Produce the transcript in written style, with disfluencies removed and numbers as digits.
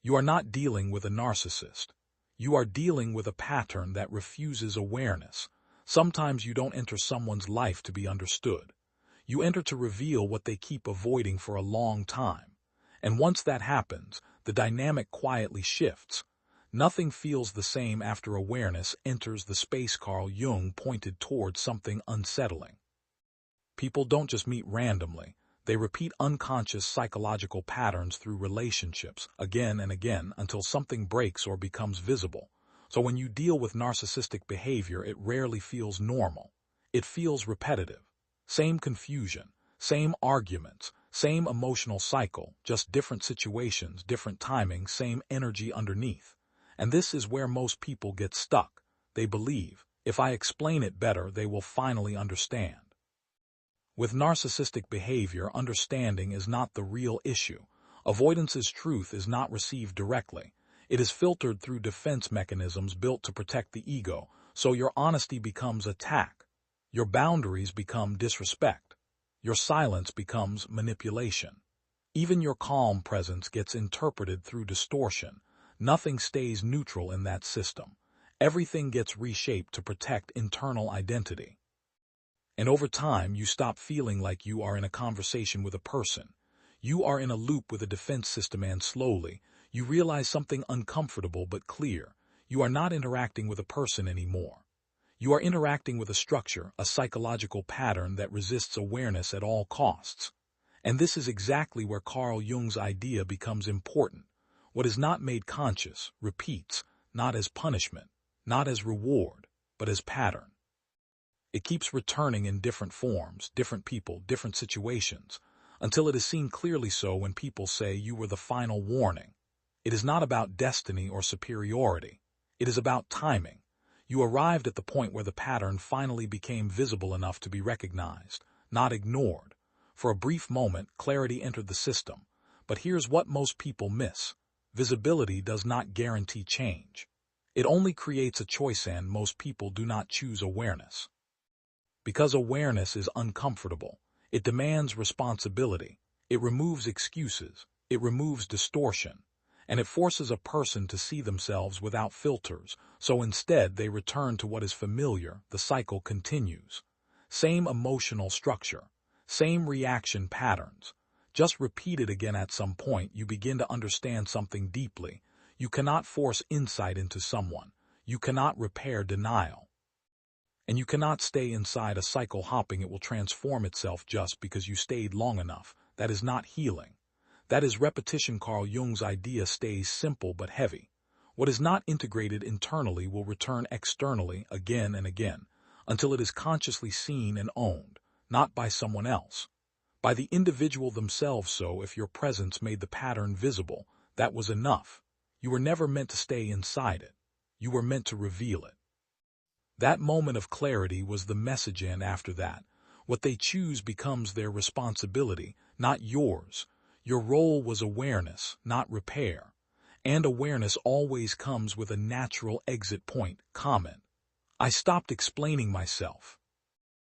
You are not dealing with a narcissist. You are dealing with a pattern that refuses awareness. Sometimes you don't enter someone's life to be understood. You enter to reveal what they keep avoiding for a long time. And once that happens, the dynamic quietly shifts. Nothing feels the same after awareness enters the space. Carl Jung pointed towards something unsettling. People don't just meet randomly. They repeat unconscious psychological patterns through relationships again and again until something breaks or becomes visible. So when you deal with narcissistic behavior, it rarely feels normal. It feels repetitive. Same confusion, same arguments, same emotional cycle, just different situations, different timing, same energy underneath. And this is where most people get stuck. They believe, if I explain it better, they will finally understand. With narcissistic behavior, understanding is not the real issue. Avoidance's truth is not received directly. It is filtered through defense mechanisms built to protect the ego, so your honesty becomes attack. Your boundaries become disrespect. Your silence becomes manipulation. Even your calm presence gets interpreted through distortion. Nothing stays neutral in that system. Everything gets reshaped to protect internal identity. And over time, you stop feeling like you are in a conversation with a person. You are in a loop with a defense system, and slowly, you realize something uncomfortable but clear. You are not interacting with a person anymore. You are interacting with a structure, a psychological pattern that resists awareness at all costs. And this is exactly where Carl Jung's idea becomes important. What is not made conscious repeats, not as punishment, not as reward, but as pattern. It keeps returning in different forms, different people, different situations, until it is seen clearly. So when people say you were the final warning, it is not about destiny or superiority. It is about timing. You arrived at the point where the pattern finally became visible enough to be recognized, not ignored. For a brief moment, clarity entered the system. But here's what most people miss. Visibility does not guarantee change. It only creates a choice, and most people do not choose awareness. Because awareness is uncomfortable, it demands responsibility, it removes excuses, it removes distortion, and it forces a person to see themselves without filters, so instead they return to what is familiar. The cycle continues. Same emotional structure, same reaction patterns, just repeated again. At some point, you begin to understand something deeply. You cannot force insight into someone. You cannot repair denial. And you cannot stay inside a cycle hopping. It will transform itself just because you stayed long enough. That is not healing. That is repetition. Carl Jung's idea stays simple but heavy. What is not integrated internally will return externally again and again, until it is consciously seen and owned, not by someone else, by the individual themselves. So if your presence made the pattern visible, that was enough. You were never meant to stay inside it. You were meant to reveal it. That moment of clarity was the message, and after that, what they choose becomes their responsibility, not yours. Your role was awareness, not repair. And awareness always comes with a natural exit point. Comment: I stopped explaining myself.